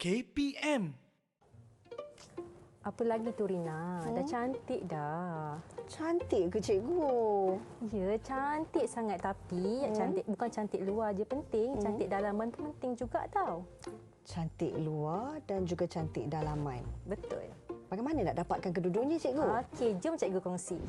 KPM. Apa lagi tu Rina? Dah cantik dah. Cantik ke cikgu? Ya, cantik sangat tapi cantik bukan cantik luar je penting, cantik dalaman pun penting juga tau. Cantik luar dan juga cantik dalaman. Betul. Bagaimana nak dapatkan kedua-duanya cikgu? Okey, jom cikgu kongsi.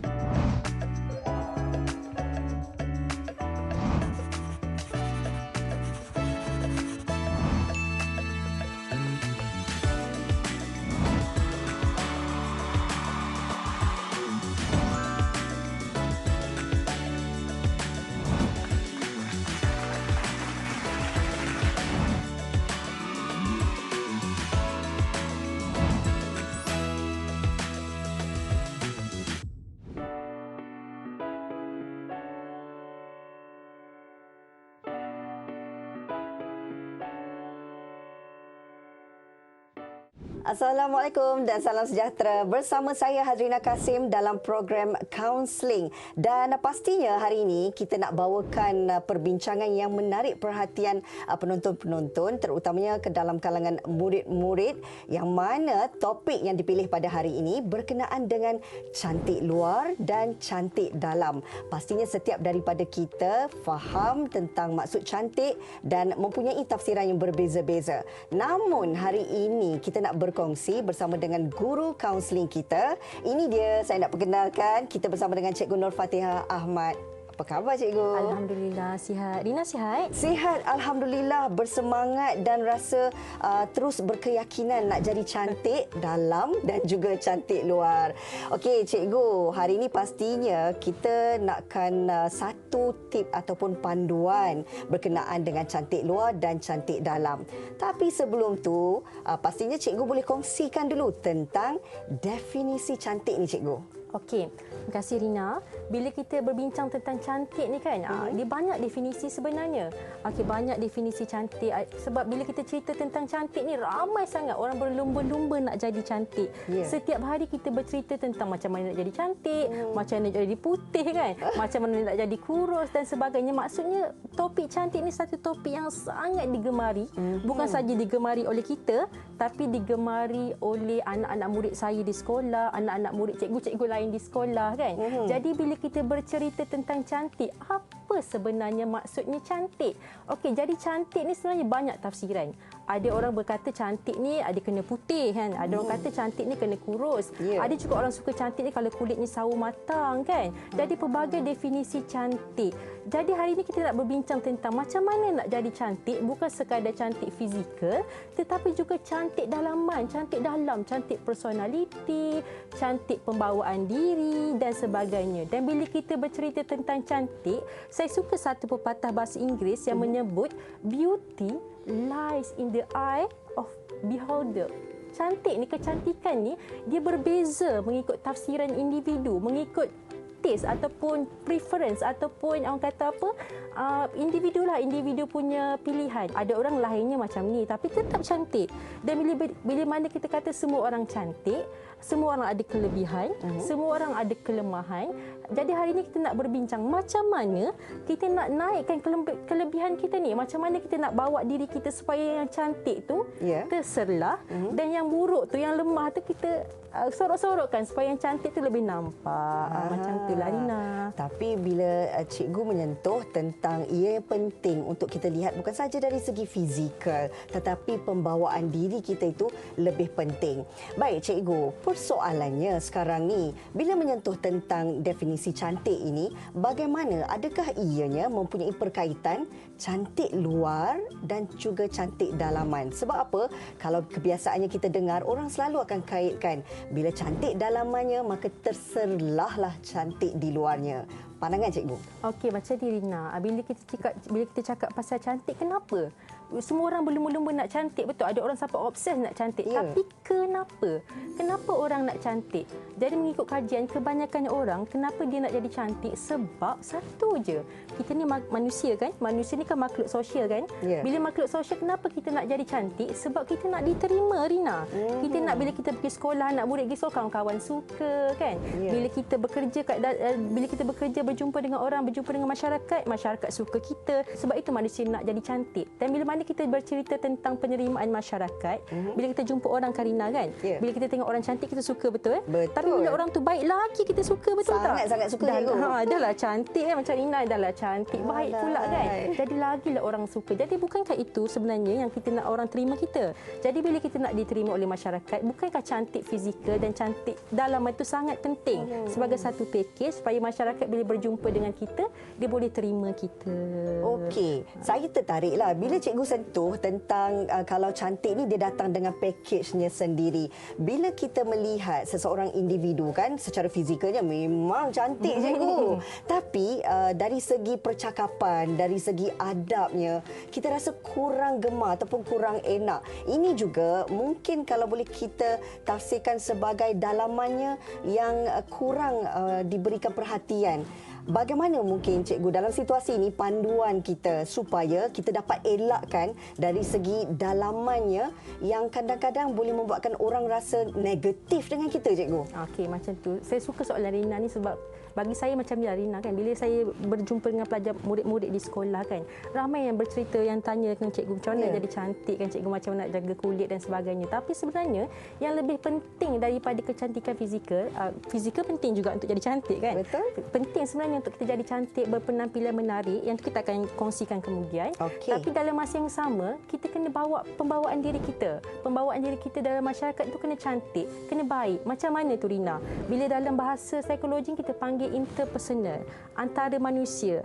Assalamualaikum dan salam sejahtera. Bersama saya Hazrina Kasim dalam program Counselling. Dan pastinya hari ini kita nak bawakan perbincangan yang menarik perhatian penonton-penonton, terutamanya ke dalam kalangan murid-murid, yang mana topik yang dipilih pada hari ini berkenaan dengan cantik luar dan cantik dalam. Pastinya setiap daripada kita faham tentang maksud cantik dan mempunyai tafsiran yang berbeza-beza. Namun hari ini kita nak berkongsi bersama dengan guru kaunseling kita. Ini dia, saya nak perkenalkan, kita bersama dengan Cikgu Nur Fatihah Ahmad. Apa khabar cikgu? Alhamdulillah sihat. Rina sihat? Sihat, alhamdulillah, bersemangat dan rasa terus berkeyakinan nak jadi cantik dalam dan juga cantik luar. Okey cikgu, hari ini pastinya kita nakkan satu tip ataupun panduan berkenaan dengan cantik luar dan cantik dalam. Tapi sebelum tu, pastinya cikgu boleh kongsikan dulu tentang definisi cantik ni cikgu. Okey, terima kasih Rina. Bila kita berbincang tentang cantik ni kan, dia banyak definisi sebenarnya. Okey, banyak definisi cantik. Sebab bila kita cerita tentang cantik ni, ramai sangat orang berlumba-lumba nak jadi cantik. Yeah. Setiap hari kita bercerita tentang macam mana nak jadi cantik, macam mana nak jadi putih kan, macam mana nak jadi kurus dan sebagainya. Maksudnya topik cantik ni satu topik yang sangat digemari. Bukan saja digemari oleh kita, tapi digemari oleh anak-anak murid saya di sekolah, anak-anak murid cikgu-cikgu lain di sekolah kan. Jadi bila kita bercerita tentang cantik, apa sebenarnya maksudnya cantik? Okey, jadi cantik ni sebenarnya banyak tafsiran. Ada orang berkata cantik ni ada kena putih kan. Ada orang kata cantik ni kena kurus. Ada juga orang suka cantik ni kalau kulitnya sawo matang kan. Jadi pelbagai definisi cantik. Jadi hari ini kita nak berbincang tentang macam mana nak jadi cantik, bukan sekadar cantik fizikal tetapi juga cantik dalaman, cantik dalam, cantik personaliti, cantik pembawaan diri dan sebagainya. Dan bila kita bercerita tentang cantik, saya suka satu pepatah bahasa Inggeris yang menyebut beauty lies in the eye of beholder. Cantik ni, kecantikan ni, dia berbeza mengikut tafsiran individu, mengikut taste ataupun preference ataupun orang kata apa, individu lah, individu punya pilihan. Ada orang lahirnya macam ni tapi tetap cantik. Dan bila mana kita kata semua orang cantik, semua orang ada kelebihan, semua orang ada kelemahan. Jadi hari ini kita nak berbincang macam mana kita nak naikkan kelebihan kita ni, macam mana kita nak bawa diri kita supaya yang cantik tu terserlah, dan yang buruk tu, yang lemah tu kita sorok-sorokkan supaya yang cantik tu lebih nampak. Macam tu lah Rina. Tapi bila cikgu menyentuh tentang ia penting untuk kita lihat bukan saja dari segi fizikal tetapi pembawaan diri kita itu lebih penting. Baik cikgu, persoalannya sekarang ni bila menyentuh tentang definisi cantik ini, bagaimana, adakah ianya mempunyai perkaitan cantik luar dan juga cantik dalaman? Sebab apa? Kalau kebiasaannya kita dengar orang selalu akan kaitkan bila cantik dalamannya maka terserlahlah cantik di luarnya. Pandangan cikgu. Okey, macam ni Rina, bila kita cakap pasal cantik, kenapa? Semua orang berlumba-lumba nak cantik, betul. Ada orang sampai obses nak cantik. Tapi kenapa? Kenapa orang nak cantik? Jadi mengikut kajian, kebanyakan orang kenapa dia nak jadi cantik? Sebab satu je. Kita ni manusia kan? Manusia ni kan makhluk sosial kan? Bila makhluk sosial, kenapa kita nak jadi cantik? Sebab kita nak diterima, Rina. Kita nak, bila kita pergi sekolah, anak murid pergi sekolah, kawan-kawan suka kan? Bila kita bekerja berjumpa dengan orang, berjumpa dengan masyarakat, masyarakat suka kita. Sebab itu manusia nak jadi cantik. Dan bila mana kita bercerita tentang penerimaan masyarakat, bila kita jumpa orang Karina kan, bila kita tengok orang cantik kita suka betul. Tapi bila orang tu baik lagi kita suka betul tak? Sangat suka cikgu. Dah lah cantik kan, macam Rina dah lah cantik, baik pula kan. Jadi lagilah orang suka. Jadi bukankah itu sebenarnya yang kita nak orang terima kita? Jadi bila kita nak diterima oleh masyarakat, bukankah cantik fizikal dan cantik dalam itu sangat penting sebagai satu pakej supaya masyarakat bila berjumpa dengan kita, dia boleh terima kita. Okey, saya tertariklah bila cikgu sentuh tentang kalau cantik ni dia datang dengan pakejnya sendiri. Bila kita melihat seseorang individu kan secara fizikalnya memang cantik cikgu. Tapi dari segi percakapan, dari segi adabnya, kita rasa kurang gemar ataupun kurang enak. Ini juga mungkin kalau boleh kita tafsirkan sebagai dalamannya yang kurang diberikan perhatian. Bagaimana mungkin cikgu dalam situasi ini panduan kita supaya kita dapat elakkan dari segi dalamannya yang kadang-kadang boleh membuatkan orang rasa negatif dengan kita cikgu? Okey, macam tu. Saya suka soalan Rina ni sebab bagi saya macam ni Rina kan, bila saya berjumpa dengan pelajar murid-murid di sekolah kan, ramai yang bercerita, yang tanya dengan cikgu macam mana jadi cantik kan cikgu, macam mana nak jaga kulit dan sebagainya. Tapi sebenarnya yang lebih penting daripada kecantikan fizikal penting juga untuk jadi cantik kan. Betul. Penting sebenarnya untuk kita jadi cantik, berpenampilan menarik, yang tu kita akan kongsikan kemudian. Tapi dalam masa yang sama, kita kena bawa pembawaan diri kita. Pembawaan diri kita dalam masyarakat tu kena cantik, kena baik. Macam mana tu Rina? Bila dalam bahasa psikologi kita panggil interpersonal, antara manusia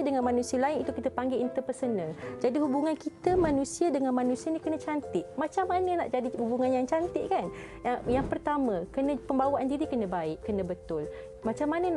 dengan manusia lain itu kita panggil interpersonal. Jadi hubungan kita manusia dengan manusia ni kena cantik. Macam mana nak jadi hubungan yang cantik kan? Yang pertama, kena pembawaan diri kena baik, kena betul. Macam mana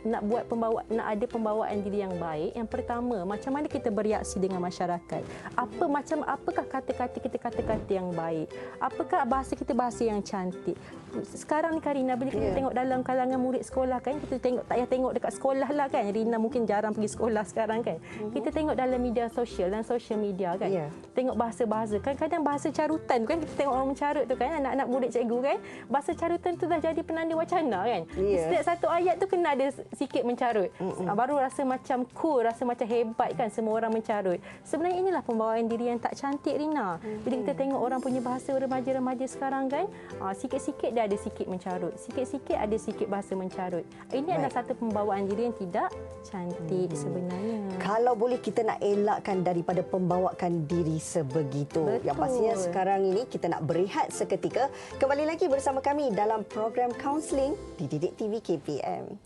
nak ada pembawaan diri yang baik? Yang pertama, macam mana kita bereaksi dengan masyarakat? Apakah kata-kata yang baik? Apakah bahasa kita bahasa yang cantik? Sekarang ni Karina, bila kita tengok dalam kalangan murid sekolah kan, kita tengok tak payah tengok dekat sekolah lah kan. Rina mungkin jarang pergi sekolah sekarang kan. Kita tengok dalam media sosial dan social media kan. Tengok bahasa-bahasa. Kadang-kadang bahasa carutan kan, kita tengok orang mencarut tu kan, anak-anak murid cikgu kan. Bahasa carutan tu dah jadi penanda wacana kan. Setiap satu ayat tu kena ada sikit mencarut. Baru rasa macam cool, rasa macam hebat kan semua orang mencarut. Sebenarnya inilah pembawaan diri yang tak cantik Rina. Bila kita tengok orang punya bahasa remaja-remaja sekarang kan, sikit-sikit dia ada sikit mencarut. Sikit-sikit ada sikit bahasa mencarut. Ini adalah satu pembawaan diri yang tidak cantik sebenarnya. Kalau boleh kita nak elakkan daripada pembawaan diri sebegitu. Betul. Yang pastinya sekarang ini kita nak berehat seketika. Kembali lagi bersama kami dalam program Counselling di Didik TV KPM.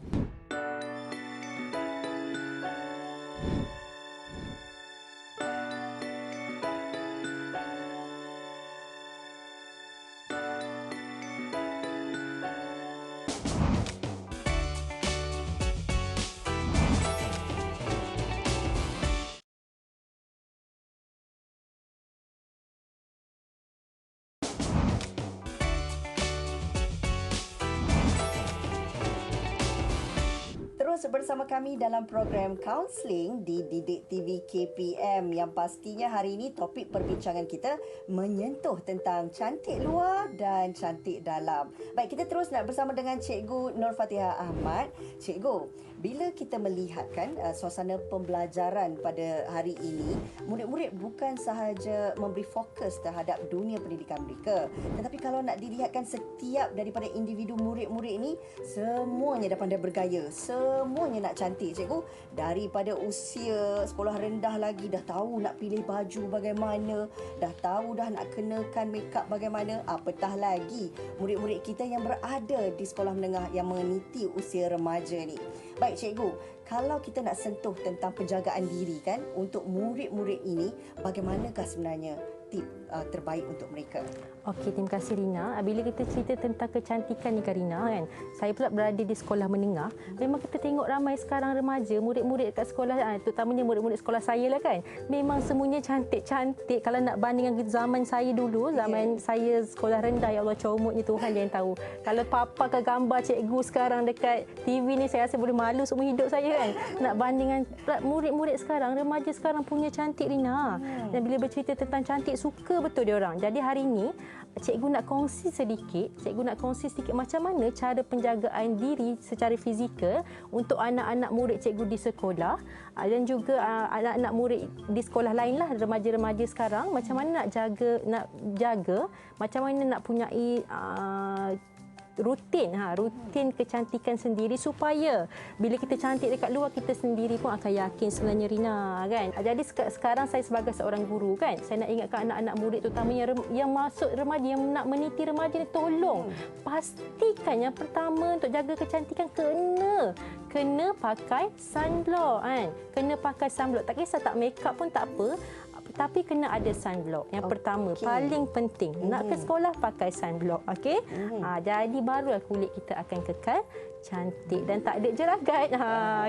Terus bersama kami dalam program Counselling di Didik TV KPM yang pastinya hari ini topik perbincangan kita menyentuh tentang cantik luar dan cantik dalam. Baik, kita terus nak bersama dengan Cikgu Nur Fatihah Ahmad. Cikgu, bila kita melihatkan suasana pembelajaran pada hari ini, murid-murid bukan sahaja memberi fokus terhadap dunia pendidikan mereka, tetapi kalau nak dilihatkan setiap daripada individu murid-murid ini, semuanya dah pandai bergaya, semuanya nak cantik cikgu. Daripada usia sekolah rendah lagi dah tahu nak pilih baju bagaimana, dah tahu dah nak kenakan makeup bagaimana, apatah lagi murid-murid kita yang berada di sekolah menengah yang meniti usia remaja ni. Baik cikgu, kalau kita nak sentuh tentang penjagaan diri kan untuk murid-murid ini, bagaimanakah sebenarnya tip terbaik untuk mereka? Okey, terima kasih Rina. Bila kita cerita tentang kecantikan ni Karina kan, saya pula berada di sekolah menengah. Memang kita tengok ramai sekarang remaja, murid-murid dekat sekolah, terutamanya murid-murid sekolah saya lah kan. Memang semuanya cantik-cantik. Kalau nak banding dengan zaman saya dulu, zaman saya sekolah rendah, ya Allah comotnya Tuhan dia yang tahu. Kalau papa ke gambar cikgu sekarang dekat TV ni, saya rasa boleh malu seumur hidup saya kan. Nak bandingkan murid-murid sekarang, remaja sekarang punya cantik Rina. Dan bila bercerita tentang cantik, suka betul dia orang. Jadi hari ini cikgu nak kongsi sedikit macam mana cara penjagaan diri secara fizikal untuk anak-anak murid cikgu di sekolah dan juga anak-anak murid di sekolah lain lah, remaja-remaja sekarang, macam mana nak jaga, macam mana nak punyai rutin kecantikan sendiri supaya bila kita cantik dekat luar, kita sendiri pun akan yakin sebenarnya, Rina, kan. Jadi sekarang saya sebagai seorang guru, kan, saya nak ingatkan anak-anak murid terutamanya yang masuk remaja, yang nak meniti remaja ni, tolong pastikan yang pertama untuk jaga kecantikan kena pakai sunblock, kan. Kena pakai sunblock, tak kisah tak make up pun tak apa, tapi kena ada sunblock. Yang pertama, paling penting. Nak ke sekolah, pakai sunblock. Okey? Jadi barulah kulit kita akan kekal cantik dan tak ada jeragat.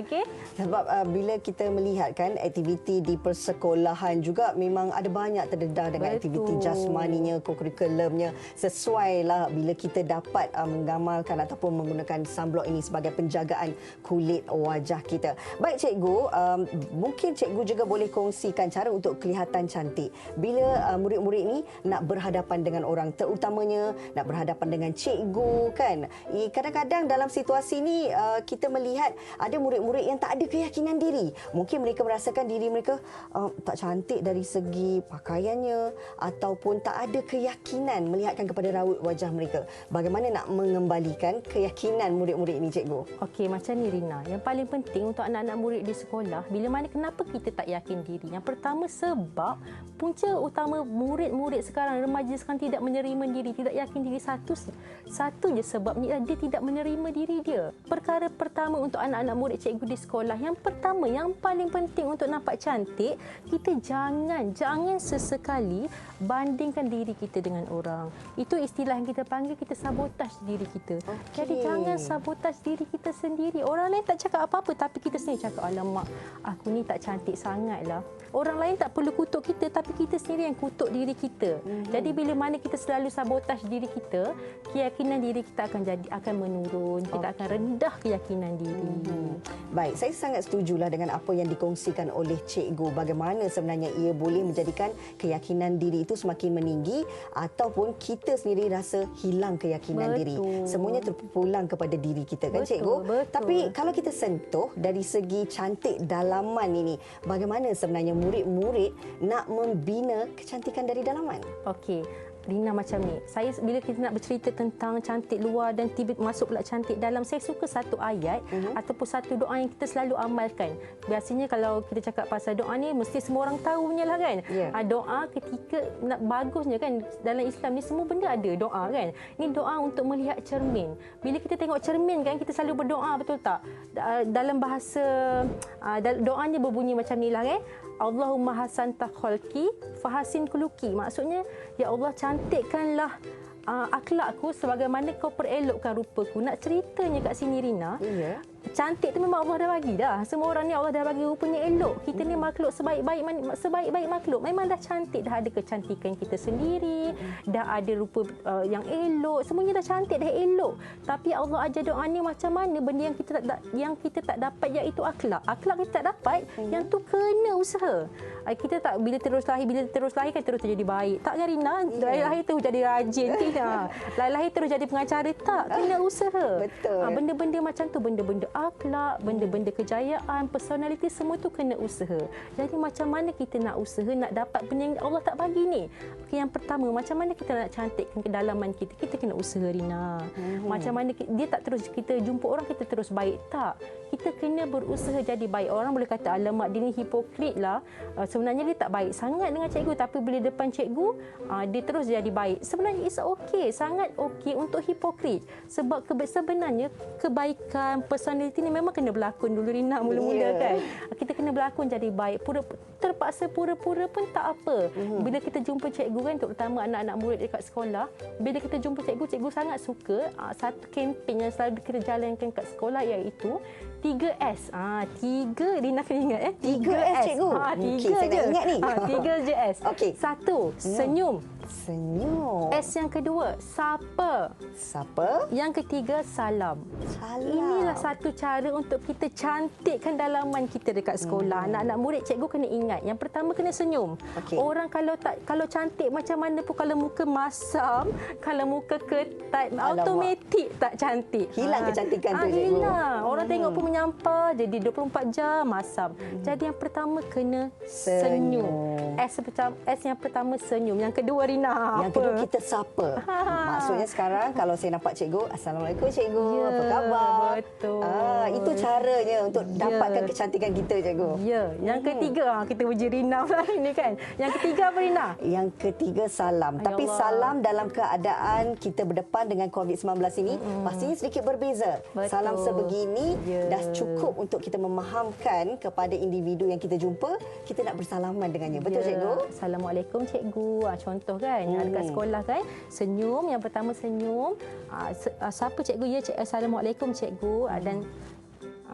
Okey? Sebab bila kita melihat, kan, aktiviti di persekolahan juga memang ada banyak terdedah dengan aktiviti jasmaninya, kurikulumnya. Sesuailah bila kita dapat mengamalkan ataupun menggunakan sunblock ini sebagai penjagaan kulit wajah kita. Baik, cikgu, mungkin cikgu juga boleh kongsikan cara untuk kelihatan cantik bila murid-murid ni nak berhadapan dengan orang, terutamanya nak berhadapan dengan cikgu, kan. Kadang-kadang dalam situasi ni kita melihat ada murid-murid yang tak ada keyakinan diri. Mungkin mereka merasakan diri mereka tak cantik dari segi pakaiannya ataupun tak ada keyakinan melihatkan kepada raut wajah mereka. Bagaimana nak mengembalikan keyakinan murid-murid ini, cikgu? Okey, macam ni, Rina. Yang paling penting untuk anak-anak murid di sekolah, kenapa kita tak yakin diri? Yang pertama, sebab punca utama murid-murid sekarang, remaja sekarang tidak menerima diri, tidak yakin diri, satu je sebabnya, dia tidak menerima diri dia. Perkara pertama untuk anak-anak murid cikgu di sekolah, yang pertama, yang paling penting untuk nampak cantik, kita jangan sesekali bandingkan diri kita dengan orang. Itu istilah yang kita panggil, kita sabotaj diri kita. Jadi jangan sabotaj diri kita sendiri. Orang lain tak cakap apa-apa, tapi kita sendiri cakap, alamak, aku ni tak cantik sangatlah. Orang lain tak perlu kutuk kita, tapi kita sendiri yang kutuk diri kita. Jadi bila mana kita selalu sabotaj diri kita, keyakinan diri kita akan menurun. Kita akan rendah keyakinan diri. Baik, saya sangat setujulah dengan apa yang dikongsikan oleh cikgu. Bagaimana sebenarnya ia boleh menjadikan keyakinan diri itu semakin meninggi ataupun kita sendiri rasa hilang keyakinan diri. Semuanya terpulang kepada diri kita, kan, cikgu? Tapi kalau kita sentuh dari segi cantik dalaman ini, bagaimana sebenarnya murid-murid nak membina kecantikan dari dalaman? Okey, Rina, macam ni. Bila kita nak bercerita tentang cantik luar dan tiba masuk pula cantik dalam, saya suka satu ayat ataupun satu doa yang kita selalu amalkan. Biasanya kalau kita cakap pasal doa ni, mesti semua orang tahu punya lah, kan. Doa ketika nak bagusnya, kan, dalam Islam ni semua benda ada doa, kan. Ini doa untuk melihat cermin. Bila kita tengok cermin, kan, kita selalu berdoa, betul tak? Dalam bahasa doanya berbunyi macam ni lah, kan. Allahumma hasanta khalqi fahasin khuluqi. Maksudnya, ya Allah, cantikkanlah akhlakku sebagaimana kau perelokkan rupaku. Nak ceritanya kat sini, Rina, cantik tu memang Allah dah bagi dah. Semua orang ni Allah dah bagi rupanya elok. Kita ni makhluk sebaik-baik makhluk. Memang dah cantik, dah ada kecantikan kita sendiri, dah ada rupa yang elok. Semuanya dah cantik, dah elok. Tapi Allah ajar doa ni macam mana benda yang kita tak dapat, iaitu akhlak. Akhlak kita tak dapat, yang tu kena usaha. Kita tak bila terus lahir kan terus jadi baik. Tak, kan, Rina? Lahir terus jadi rajin. Lahir terus jadi pengacara. Tak, kena usaha. Betul. Benda-benda macam tu, benda-benda akhlak, benda-benda kejayaan, personaliti, semua tu kena usaha. Jadi macam mana kita nak usaha nak dapat benda yang Allah tak bagi ni? Yang pertama, macam mana kita nak cantikkan kedalaman kita? Kita kena usaha, Rina. Macam mana dia tak terus kita jumpa orang kita terus baik, tak. Kita kena berusaha jadi baik. Orang boleh kata, alamak, dia ni hipokrit lah. Sebenarnya dia tak baik sangat dengan cikgu, tapi bila depan cikgu dia terus jadi baik. Sebenarnya it's okay, sangat okay untuk hipokrit. Sebab sebenarnya kebaikan, personality ni memang kena berlakon dulu, Rina, mula-mula, kan. Kita kena berlakon jadi baik. Terpaksa pura-pura pun tak apa. Bila kita jumpa cikgu, kan, terutama anak-anak murid dekat sekolah, bila kita jumpa cikgu sangat suka satu kempen yang selalu kita jalankan kat sekolah, iaitu 3S. 3, Rina kena ingat, 3S, cikgu. 3 je. Saya nak ingat ni. 3 je S. Okay. 1, senyum. Senyum. S yang kedua, sapa. Sapa? Yang ketiga, salam. Salam. Inilah satu cara untuk kita cantikkan dalaman kita dekat sekolah. Anak-anak murid, cikgu kena ingat. Yang pertama, kena senyum. Okey. Orang kalau cantik macam mana pun, kalau muka masam, kalau muka ketat, automatik tak cantik. Hilang kecantikan tu, cikgu. Hilang. Orang tengok pun menyampah, jadi 24 jam masam. Jadi yang pertama, kena senyum. S yang pertama, senyum. Yang kedua, Rina, Yang kedua, kita sapa. Maksudnya sekarang kalau saya nampak cikgu, Assalamualaikum cikgu, Ya, apa khabar? betul. Itu caranya untuk dapatkan kecantikan kita, cikgu. Ya, yang ketiga, kita uji Rina pula ini kan. Yang ketiga apa, Rina? Yang ketiga, salam. Ya Tapi Allah. salam dalam keadaan kita berdepan dengan COVID-19 ini pastinya sedikit berbeza. Betul. Salam sebegini Ya. dah cukup untuk kita memahamkan kepada individu yang kita jumpa, kita nak bersalaman dengannya. Betul, cikgu? Assalamualaikum cikgu. Contoh kan, dekat sekolah kan, senyum. Yang pertama senyum. Siapa cikgu? Ya, Assalamualaikum cikgu. Dan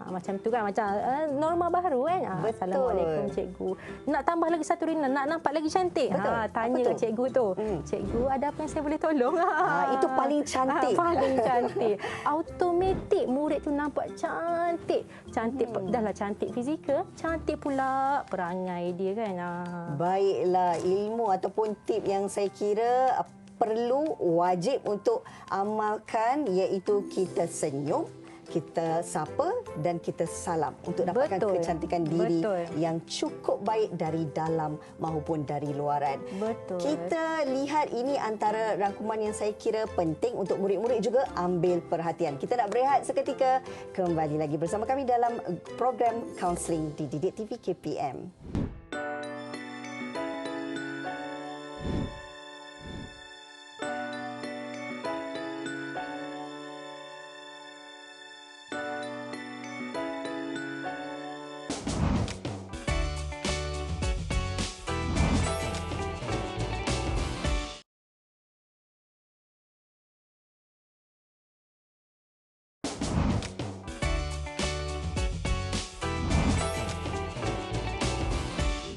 macam tu kan, macam norma baru kan. Betul. Assalamualaikum cikgu. Nak tambah lagi satu, Rina, nak nampak lagi cantik. Betul. Tanya Apa ke tu? cikgu tu. Cikgu, ada apa yang saya boleh tolong? Itu paling cantik. Paling cantik. Automatik murid tu nampak cantik. Cantik, dah lah cantik fizikal, cantik pula perangai dia kan. Baiklah, ilmu ataupun tip yang saya kira perlu, wajib untuk amalkan, iaitu kita senyum, kita sapa dan kita salam untuk dapatkan kecantikan diri yang cukup baik dari dalam maupun dari luaran. Betul. Kita lihat ini antara rangkuman yang saya kira penting untuk murid-murid juga ambil perhatian. Kita nak berehat seketika, kembali lagi bersama kami dalam program Counselling di Didik TV KPM.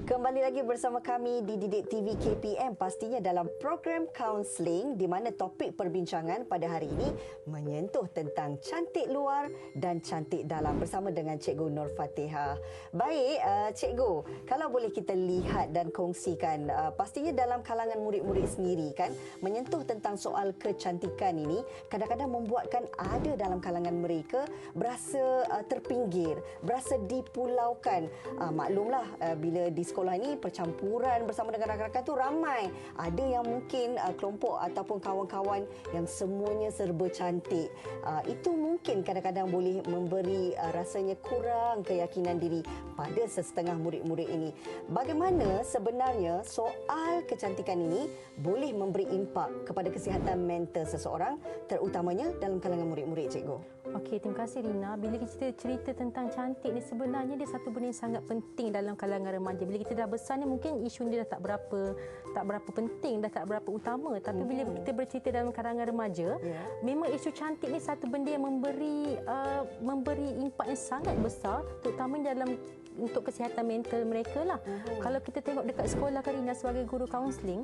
Kembali lagi bersama kami di Didik TV KPM, pastinya dalam program Counselling di mana topik perbincangan pada hari ini menyentuh tentang cantik luar dan cantik dalam bersama dengan Cikgu Nur Fatihah. Baik, Cikgu, kalau boleh kita lihat dan kongsikan, pastinya dalam kalangan murid-murid sendiri kan, menyentuh tentang soal kecantikan ini kadang-kadang membuatkan ada dalam kalangan mereka berasa terpinggir, berasa dipulaukan. Maklumlah, bila di sekolah ni percampuran bersama dengan rakan-rakan tu ramai. Ada yang mungkin kelompok ataupun kawan-kawan yang semuanya serba cantik. Itu mungkin kadang-kadang boleh memberi rasanya kurang keyakinan diri pada sesetengah murid-murid ini. Bagaimana sebenarnya soal kecantikan ini boleh memberi impak kepada kesihatan mental seseorang, terutamanya dalam kalangan murid-murid, cikgu? Okey, terima kasih Rina. Bila kita cerita tentang cantik ni, sebenarnya dia satu benda yang sangat penting dalam kalangan remaja. Bila kita dah besar ni, mungkin isu ni dah tak berapa penting, dah tak berapa utama. Tapi bila kita bercerita dalam kalangan remaja, memang isu cantik ni satu benda yang memberi impak yang sangat besar, terutama dalam untuk kesihatan mental mereka lah. Kalau kita tengok dekat sekolah, Karina, sebagai guru kaunseling,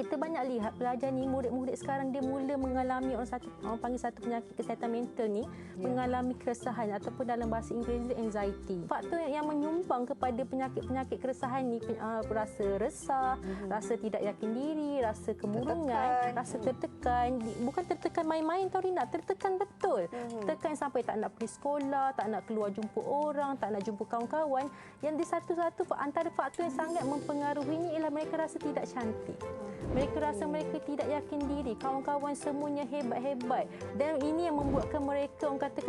kita banyak lihat pelajar ni, murid-murid sekarang dia mula mengalami orang panggil satu penyakit kesihatan mental ni, mengalami keresahan ataupun dalam bahasa Inggeris anxiety. Faktor yang menyumbang kepada penyakit-penyakit keresahan ni, rasa resah, rasa tidak yakin diri, rasa kemurungan, rasa tertekan. Bukan tertekan main-main tau Rina, tertekan betul. Tertekan sampai tak nak pergi sekolah, tak nak keluar jumpa orang, tak nak jumpa kawan-kawan. Yang di satu-satu antara faktor yang sangat mempengaruhinya ialah mereka rasa tidak cantik. Mereka rasa mereka tidak yakin diri, kawan-kawan semuanya hebat-hebat, dan ini yang membuatkan mereka, orang kata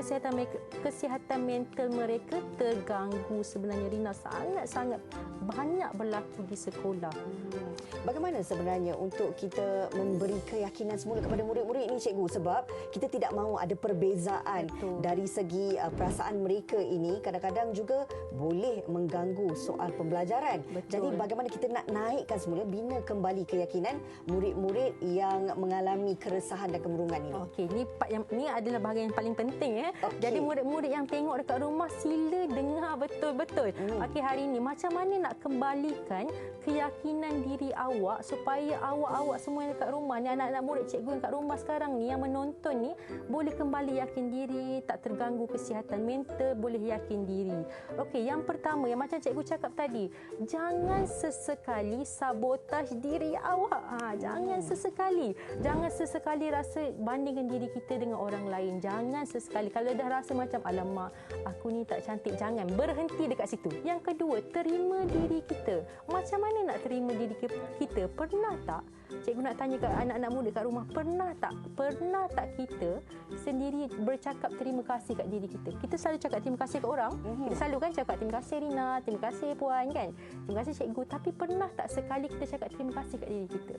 kesihatan mental mereka terganggu sebenarnya, Rina. Sangat-sangat banyak berlaku di sekolah. Bagaimana sebenarnya untuk kita memberi keyakinan semula kepada murid-murid ini, cikgu? Sebab kita tidak mahu ada perbezaan dari segi perasaan mereka ini, kadang-kadang juga boleh mengganggu soal pembelajaran. Jadi bagaimana kita nak naikkan semula, bina kembali keyakinan murid-murid yang mengalami keresahan dan kemurungan ini? Okey, ini adalah bahagian yang paling penting. Jadi murid-murid yang tengok dekat rumah, sila dengar betul. Okey, hari ini macam mana nak kembalikan keyakinan diri awak supaya awak-awak semua yang dekat rumah ni, anak-anak murid cikgu yang kat rumah sekarang ni, yang menonton ni, boleh kembali yakin diri, tak terganggu kesihatan mental, boleh yakin diri. Okey, yang pertama yang macam cikgu cakap tadi, jangan sesekali sabotaj diri awak. Jangan sesekali rasa bandingkan diri kita dengan orang lain. Jangan sesekali. Kalau dah rasa macam alamak, aku ni tak cantik, jangan berhenti dekat situ. Yang kedua, terima diri kita. Macam mana nak terima diri kita? Pernah tak cikgu nak tanya kat anak-anak muda kat rumah, pernah tak kita sendiri bercakap terima kasih kat diri kita? Kita selalu cakap terima kasih kat orang. Kita selalu kan cakap terima kasih Rina, terima kasih Puan kan, terima kasih cikgu. Tapi pernah tak sekali kita cakap terima kasih kat diri kita?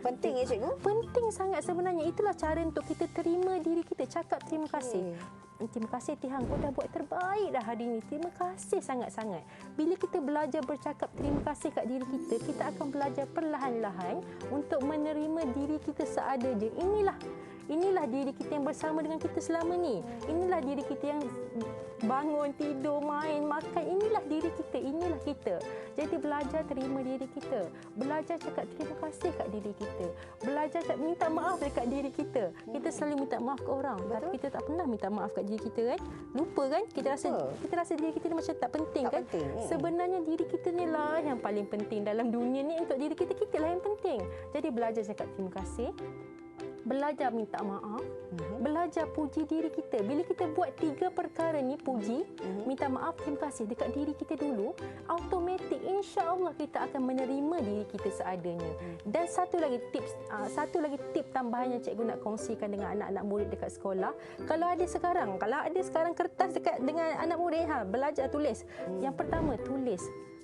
Penting ya cikgu? Penting sangat sebenarnya. Itulah cara untuk kita terima diri kita. Cakap terima kasih. Terima kasih Tuhan, kau dah buat terbaik dah hari ini. Terima kasih sangat-sangat. Bila kita belajar bercakap terima kasih kat diri kita, kita akan belajar perlahan-lahan untuk menerima diri kita seadanya. Inilah diri kita yang bersama dengan kita selama ni. Inilah diri kita yang bangun, tidur, main, makan. Inilah diri kita, inilah kita. Jadi belajar terima diri kita. Belajar cakap terima kasih kat diri kita. Belajar minta maaf dekat diri kita. Kita selalu minta maaf ke orang. Betul? Tapi kita tak pernah minta maaf kat diri kita kan. Lupa kan? Kita rasa diri kita ni macam tak penting kan. Sebenarnya diri kita ni lah yang paling penting dalam dunia ni. Untuk diri kita, kita lah yang penting. Jadi belajar cakap terima kasih. Belajar minta maaf, belajar puji diri kita. Bila kita buat 3 perkara ni, puji, minta maaf, terima kasih dekat diri kita dulu, automatik insya-Allah kita akan menerima diri kita seadanya. Dan satu lagi tip tambahan yang cikgu nak kongsikan dengan anak-anak murid dekat sekolah. Kalau ada sekarang kertas dekat dengan anak murid, belajar tulis. Yang pertama, tulis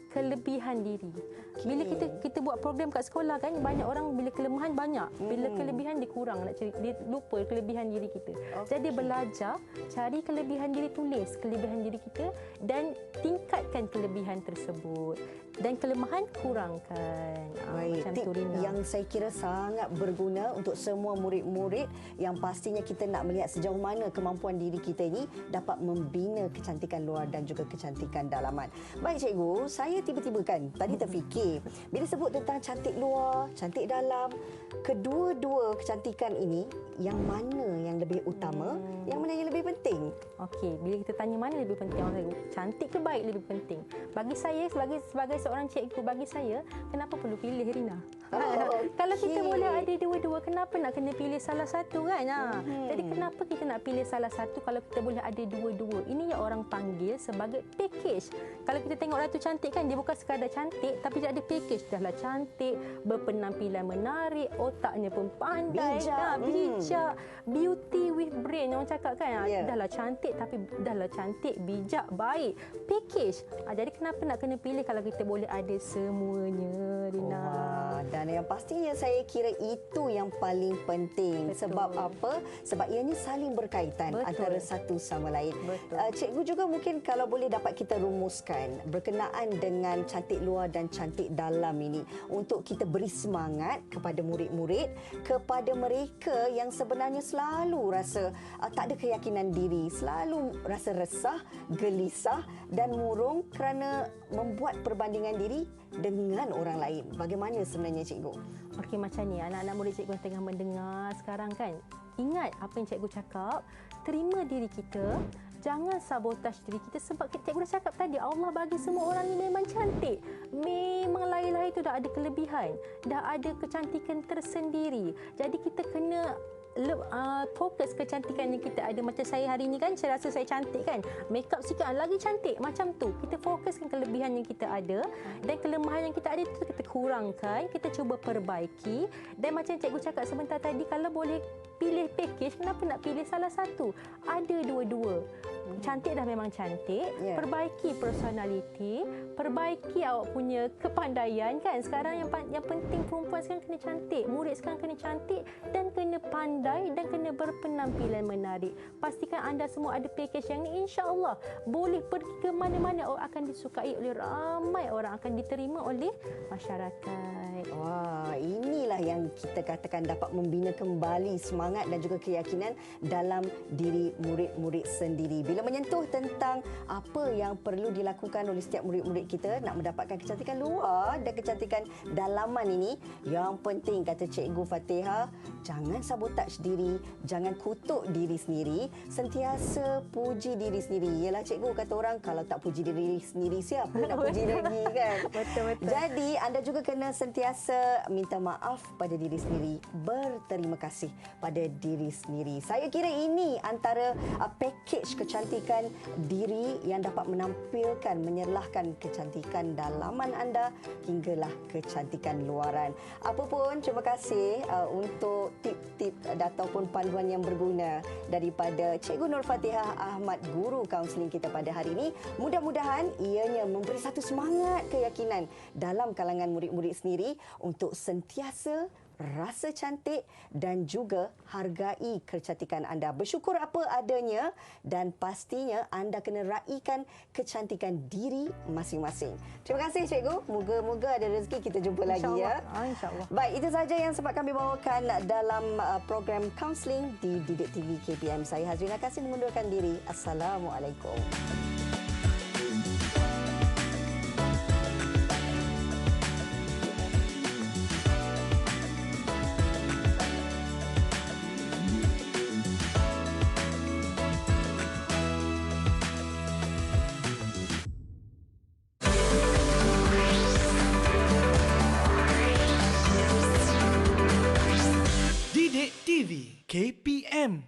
kelebihan diri. Bila kita buat program kat sekolah kan, banyak orang bila kelemahan banyak, bila kelebihan dia kurang, dia lupa kelebihan diri kita. Jadi belajar cari kelebihan diri, tulis kelebihan diri kita dan tingkatkan kelebihan tersebut. Dan kelemahan kurangkan. Baik, Macam tip tu, Rina. yang saya kira sangat berguna untuk semua murid-murid yang pastinya kita nak melihat sejauh mana kemampuan diri kita ini dapat membina kecantikan luar dan juga kecantikan dalaman. Baik cikgu, saya tiba-tiba kan tadi terfikir, bila sebut tentang cantik luar, cantik dalam, kedua-dua kecantikan ini, yang mana yang lebih utama, yang mana yang lebih penting? Okey, bila kita tanya mana lebih penting, cantik ke baik lebih penting? Bagi saya sebagai seorang cikgu, bagi saya, kenapa perlu pilih, Rina? Kalau kita boleh ada dua-dua, kenapa nak kena pilih salah satu kan? Jadi kenapa kita nak pilih salah satu kalau kita boleh ada dua-dua? Ini yang orang panggil sebagai package. Kalau kita tengok Ratu Cantik kan, dia bukan sekadar cantik, tapi dia ada package. Dahlah cantik, berpenampilan menarik, otaknya pun pandai, bijak, beauty with brain yang orang cakap kan. Dahlah cantik, bijak, baik. Package. Jadi kenapa nak kena pilih kalau kita boleh ada semuanya, Rina? Dan yang pastinya saya kira itu yang paling penting. Betul. Sebab apa? Sebab ianya saling berkaitan. Betul. Antara satu sama lain. Betul. Cikgu juga mungkin kalau boleh dapat kita rumuskan berkenaan dengan cantik luar dan cantik dalam ini, untuk kita beri semangat kepada murid-murid, kepada mereka yang sebenarnya selalu rasa tak ada keyakinan diri, selalu rasa resah, gelisah dan murung kerana membuat perbandingan diri dengan orang lain. Bagaimana sebenarnya cikgu? Okey, macam ni, anak-anak murid cikgu yang tengah mendengar sekarang kan, ingat apa yang cikgu cakap, terima diri kita, jangan sabotaj diri kita. Sebab cikgu dah cakap tadi, Allah bagi semua orang ni memang cantik. Memang lahir-lahir tu dah ada kelebihan, dah ada kecantikan tersendiri. Jadi kita kena fokus kecantikan yang kita ada. Macam saya hari ni kan, saya rasa saya cantik kan, make up sikit lagi cantik. Macam tu, kita fokuskan kelebihan yang kita ada, dan kelemahan yang kita ada itu kita kurangkan, kita cuba perbaiki. Dan macam cikgu cakap sebentar tadi, kalau boleh pilih package, kenapa nak pilih salah satu? Ada dua-dua. Cantik dah memang cantik, perbaiki personality, perbaiki awak punya kepandaian kan. Sekarang yang penting perempuan sekarang kena cantik, murid sekarang kena cantik dan kena pandai dan kena berpenampilan menarik. Pastikan anda semua ada package yang ni, insya-Allah boleh pergi ke mana-mana, akan disukai oleh ramai orang, akan diterima oleh masyarakat. Wah, inilah yang kita katakan dapat membina kembali semangat dan juga keyakinan dalam diri murid-murid sendiri. Bila bila menyentuh tentang apa yang perlu dilakukan oleh setiap murid-murid kita nak mendapatkan kecantikan luar dan kecantikan dalaman ini, yang penting kata Cikgu Fatihah, jangan sabotaj diri, jangan kutuk diri sendiri, sentiasa puji diri sendiri. Yalah cikgu, kata orang kalau tak puji diri sendiri siapa nak puji lagi kan. Betul-betul. Jadi anda juga kena sentiasa minta maaf pada diri sendiri, berterima kasih pada diri sendiri. Saya kira ini antara package kecantikan diri yang dapat menampilkan, menyerlahkan kecantikan dalaman anda hinggalah kecantikan luaran. Apapun, terima kasih untuk tip-tip ataupun panduan yang berguna daripada Cikgu Nur Fatihah Ahmad, guru kaunseling kita pada hari ini. Mudah-mudahan ianya memberi satu semangat keyakinan dalam kalangan murid-murid sendiri untuk sentiasa rasa cantik dan juga hargai kecantikan anda. Bersyukur apa adanya dan pastinya anda kena raikan kecantikan diri masing-masing. Terima kasih cikgu. Moga-moga ada rezeki kita jumpa lagi ya. InsyaAllah. Baik, itu saja yang sempat kami bawakan dalam program Counseling di Didik TV KPM. Saya Hazrina Kasim mengundurkan diri. Assalamualaikum. Didik TV KPM